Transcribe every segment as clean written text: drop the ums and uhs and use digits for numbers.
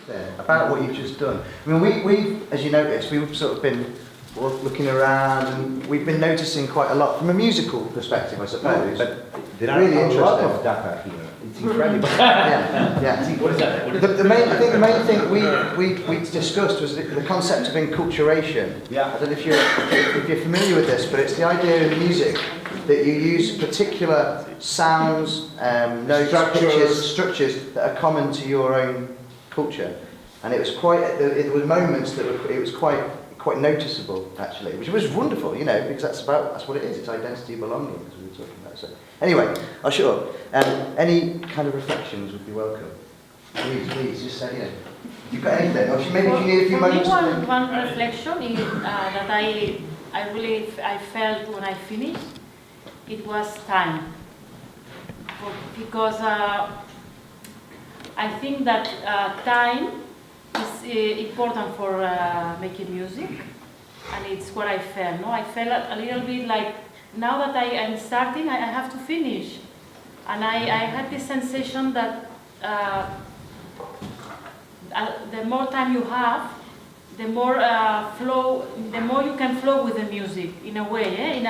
there about what you've just done. I mean, we've, as you noticed, we've sort of been looking around, and we've been noticing quite a lot from a musical perspective, I suppose. But there are really a lot interesting of data here. It's incredible. Yeah. What is that? The main thing we discussed was the concept of enculturation. Yeah. I don't know if you're familiar with this, but it's the idea in music that you use particular sounds, notes, pitches, structures that are common to your own culture. And it was there were moments that it was quite noticeable, actually, which was wonderful, you know, because that's what it is. It's identity, belonging, as we were talking about. So anyway, I'll shut up. Any kind of reflections would be welcome. Please, just say, you know, if you've got anything, or maybe if you need a few moments. One reflection is that I felt when I finished, it was time. Because I think that time is important for making music, and it's what I felt. No, I felt a little bit like now that I am starting, I have to finish, and I had this sensation that the more time you have, the more you can flow with the music in a way,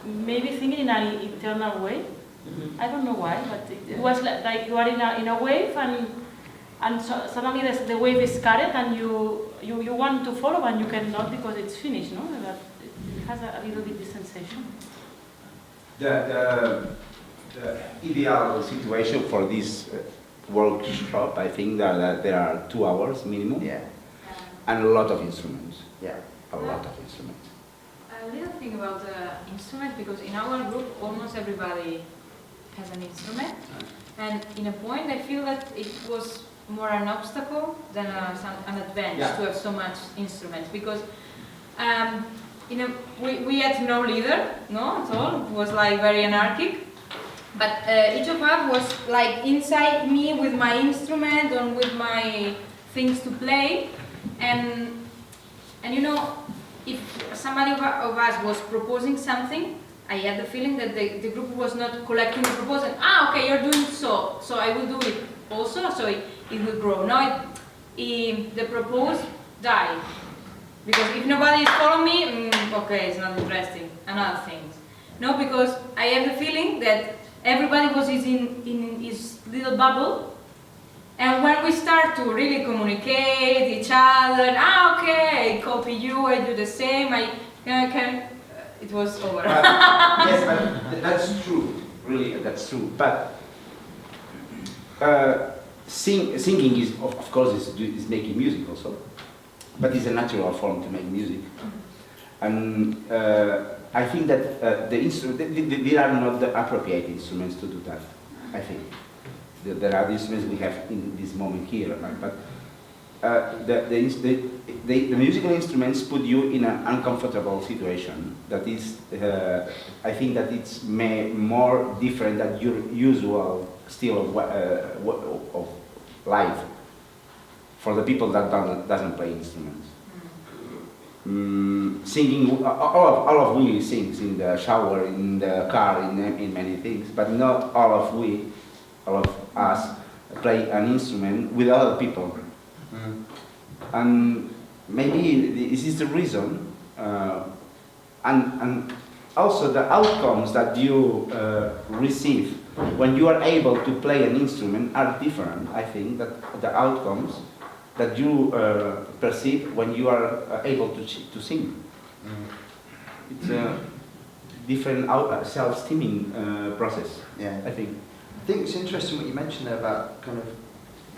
maybe thinking in an internal way. Mm-hmm. I don't know why, but it was like you are in a wave, and suddenly the wave is carried, and you want to follow, and you cannot because it's finished. No, that it has a little bit this sensation. The ideal situation for this workshop, I think that there are 2 hours minimum, and a lot of instruments. Yeah, a lot of instruments. A little thing about the instrument, because in our group almost everybody has an instrument, and in a point I feel that it was more an obstacle than an advantage to have so much instruments, because we had no leader, no, at all. It was like very anarchic. But each of us was like inside me with my instrument and with my things to play, and you know, if somebody of us was proposing something, I had the feeling that the group was not collectively proposing. Okay, you're doing so I will do it also, so it will grow. Now the proposed died, because if nobody is following me, okay, it's not interesting. Another thing, no, because I have the feeling that everybody was in his little bubble, and when we start to really communicate each other, okay, I copy you, I do the same, I can. It was over. Yes, but that's true. Really, that's true. But singing is, of course, is making music also, but it's a natural form to make music. And I think that there are not the appropriate instruments to do that. I think there are the instruments we have in this moment here, but the musical instruments put you in an uncomfortable situation. That is, I think that it's more different than your usual style of life for the people that doesn't play instruments. Singing, all of we sings in the shower, in the car, in many things, but not all of us play an instrument with other people. And maybe this is the reason, and also the outcomes that you receive when you are able to play an instrument are different. I think that the outcomes that you perceive when you are able to sing. It's a different self-esteeming process. Yeah, I think it's interesting what you mentioned there about kind of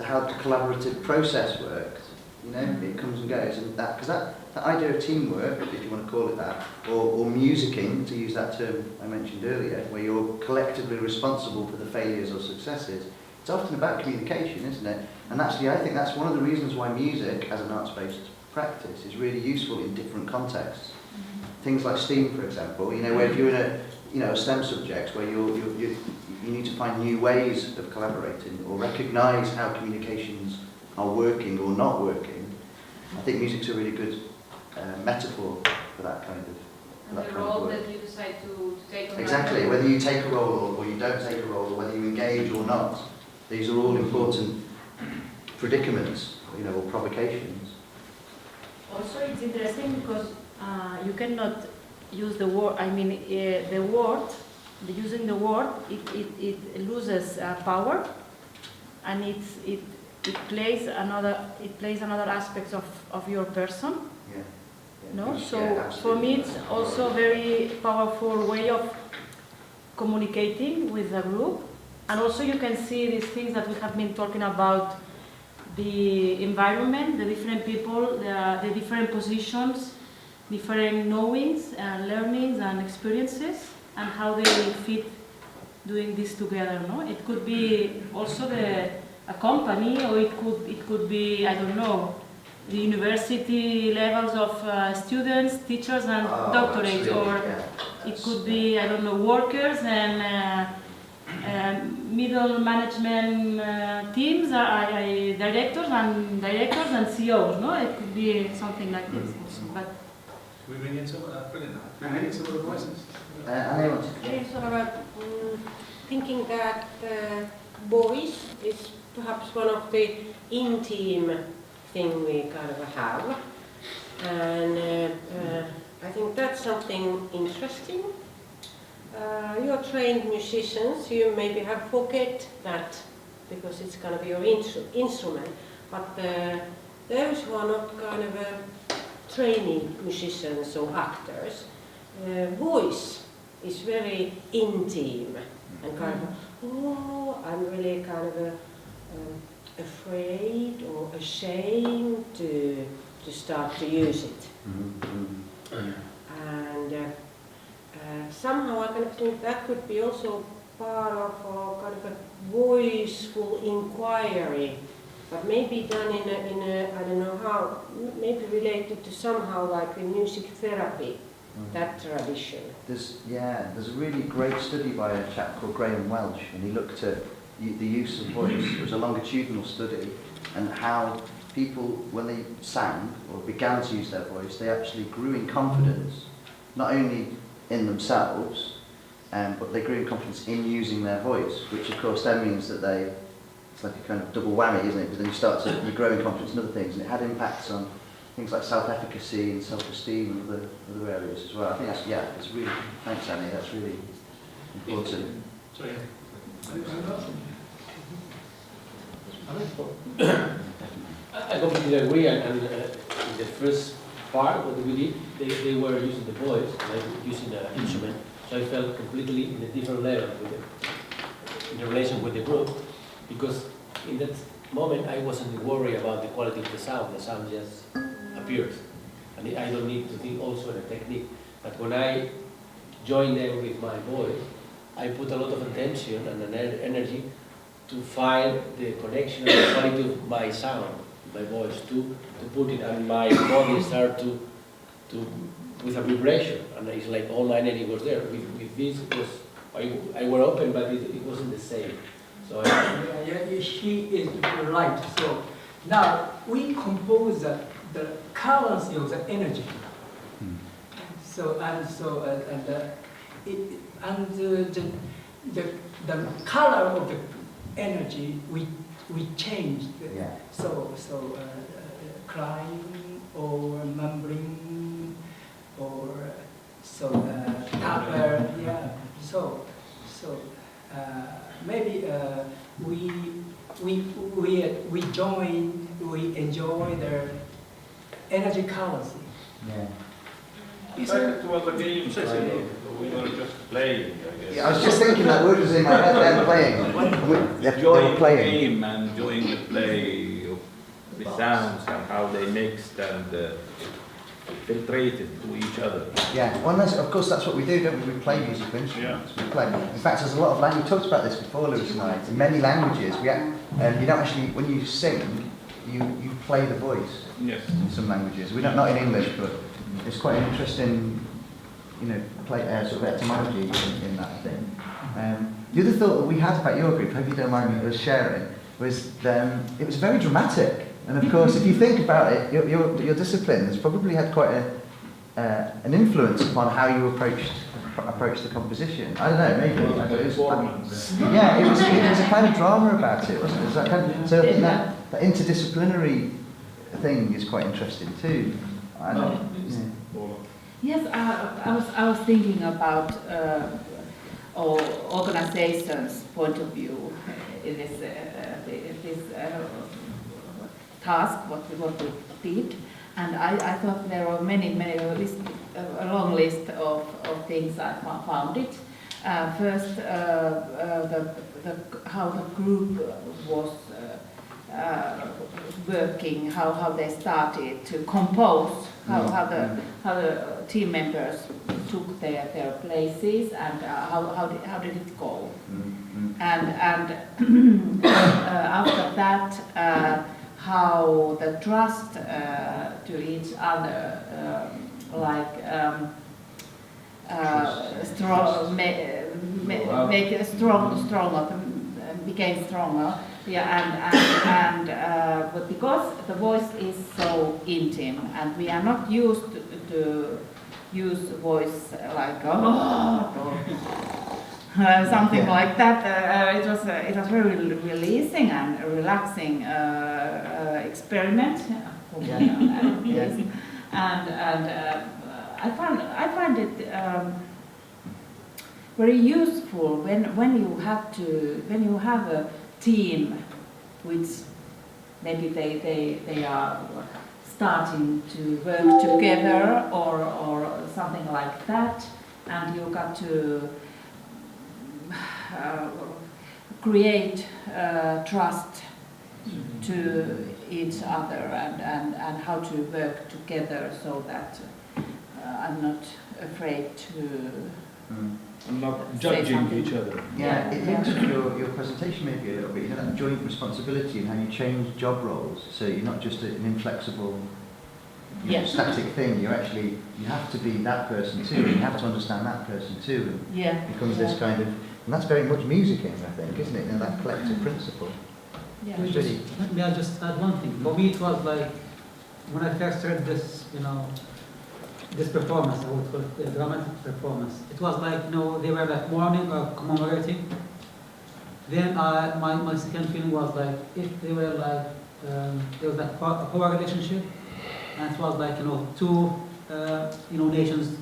how the collaborative process works. You know, it comes and goes, and because that idea of teamwork, if you want to call it that, or musicking, to use that term I mentioned earlier, where you're collectively responsible for the failures or successes, it's often about communication, isn't it? And actually, I think that's one of the reasons why music, as an arts-based practice, is really useful in different contexts. Things like STEAM, for example, you know, where if you're in a STEM subject where you need to find new ways of collaborating or recognise how communications are working or not working. I think music's a really good metaphor for that kind of. And the role that you decide to take on. Exactly, whether you take a role or you don't take a role, or whether you engage or not. These are all important predicaments or provocations. Also, it's interesting because you cannot use the word. I mean, the word, using the word, it loses power, and it plays another aspects of your person. Yeah. No, so Yeah, for me it's also a very powerful way of communicating with the group, and also you can see these things that we have been talking about, the environment, the different people, the different positions, different knowings and learnings and experiences, and how they fit doing this together. No, it could be also a company, or it could be, I don't know, the university levels of students, teachers and doctorates, or it could be, I don't know, workers and middle management teams, directors and CEOs, no? It could be something like this also. But we bring in some, brilliant. We bring in some other voices. Yes, thinking that voice is perhaps one of the intimate thing we kind of have, and I think that's something interesting. You're trained musicians, you maybe have forget that because it's kind of your instrument, but those who are not kind of training musicians or actors, voice is very intimate and kind of, oh, I'm really kind of afraid or ashamed to start to use it. And somehow I kind of think that could be also part of a kind of a voiceful inquiry, but maybe done in a I don't know how, maybe related to somehow like a music therapy, that tradition. There's a really great study by a chap called Graham Welsh, and he looked at the use of voice. It was a longitudinal study, and how people, when they sang or began to use their voice, they actually grew in confidence, not only in themselves, but they grew in confidence in using their voice, which of course then means that it's like a kind of double whammy, isn't it? Because then you grow in confidence in other things, and it had impacts on things like self-efficacy and self-esteem and other areas as well. I think it's really, thanks Annie, that's really important. Sorry. I completely agree, and in the first part, what we did, they were using the voice, like using the instrument, so I felt completely in a different level in the relation with the group, because in that moment I wasn't worried about the quality of the sound just appears, and I don't need to think also in a technique, but when I join them with my voice, I put a lot of attention and energy to find the connection and the quality of my sound, my voice, to put it, and my body start to with a vibration, and it's like all my energy was there. With this, I were open, but it wasn't the same. So she is right. So now we compose the currency of the energy. So the color of the energy we change. So crying or mumbling or tapper. Yeah. So maybe we join. We enjoy their energy currency. Yeah. It was a game, we were just playing, I guess. Yeah, I was just thinking that word was in my head, them playing. They were playing. The game and enjoying the play of the sounds and how they mixed and filtrated to each other. Yeah, well, of course that's what we do, don't we? We play musical instruments. Yeah. We play. In fact, there's a lot of language. We talked about this before, Lewis and I. In many languages, you don't actually, when you sing, you play the voice. Yes. In some languages, we don't, not in English, but it's quite an interesting, sort of etymology in that thing. The other thought that we had about your group, hope you don't mind me sharing, was it was very dramatic. And of course, if you think about it, your discipline has probably had quite an influence upon how you approach the composition. I don't know, maybe. It was a kind of drama about it, wasn't it? It was that kind of, so I think that interdisciplinary thing is quite interesting too. I know. Yes, I was thinking about our organization's point of view in this task, what we did, and I thought there were many a long list of things I found it. First, how the group was working, how they started to compose, how the team members took their places, and how did it go. And after that, how the trust to each other, make it stronger, became stronger. Yeah, but because the voice is so intimate, and we are not used to use voice like something like that. It was very releasing and relaxing experiment. Yes. And I find it very useful when you have a team which maybe they are starting to work together or something like that, and you got to create trust to each other and how to work together so that I'm not afraid to And not judging each other. Yeah, it links to your presentation maybe a little bit, you know, that joint responsibility and how you change job roles, so you're not just an inflexible, static thing, you have to be that person too, and you have to understand that person too, and it becomes this kind of, and that's very much musicking, I think, isn't it, you know, that collective principle. Yeah. It's really, Let me just add one thing. For me, it was like, when I first heard this, this performance, I would call it the dramatic performance. It was like, they were like mourning or commemorating. Then my second feeling was like, if they were like, there was like a power relationship, and it was like, two, nations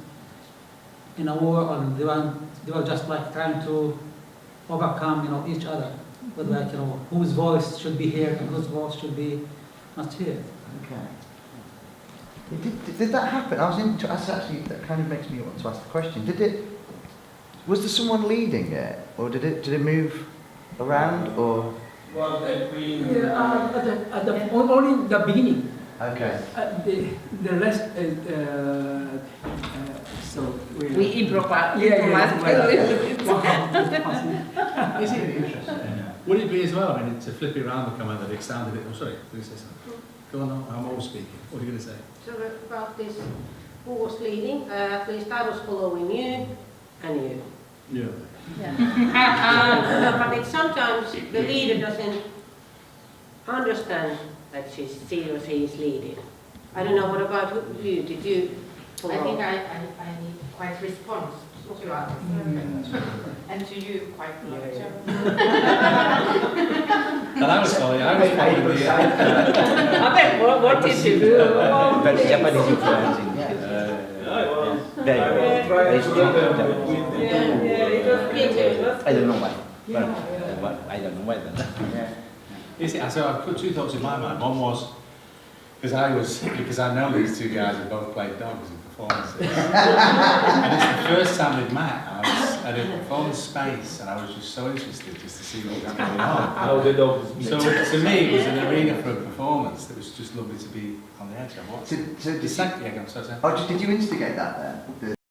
in a war, and they were just like trying to overcome, each other. But like, whose voice should be here and whose voice should be not here. okay. Did that happen? That kind of makes me want to ask the question. Was there someone leading it, or did it move around, or? Well, only the beginning. Okay. The rest so We improvise. Is it interesting? Would it be as well, to flip it around the command that extended it? Oh, sorry, please say something. Go on, I'm always speaking. What are you going to say? So about this, who was leading? At least I was following you and you. Yeah. But sometimes the leader doesn't understand that she or he is leading. I don't know, what about you? Did you follow? I think I need quite response to others. And to you quite a lot. And I was following the... What did you do? But Japanese influencing. Very strong Japanese. I don't know why. But I don't know why then. You see, so I put two thoughts in my mind. One was, because I know these two guys have both played dogs in performances. And it's the first time we'd met. I was at a performance space and I was just so interested just to see what was going on. How the dogs. So to me, it was an arena for a performance that was just lovely to be on the edge of. So The second, I'm sorry. did you instigate that then?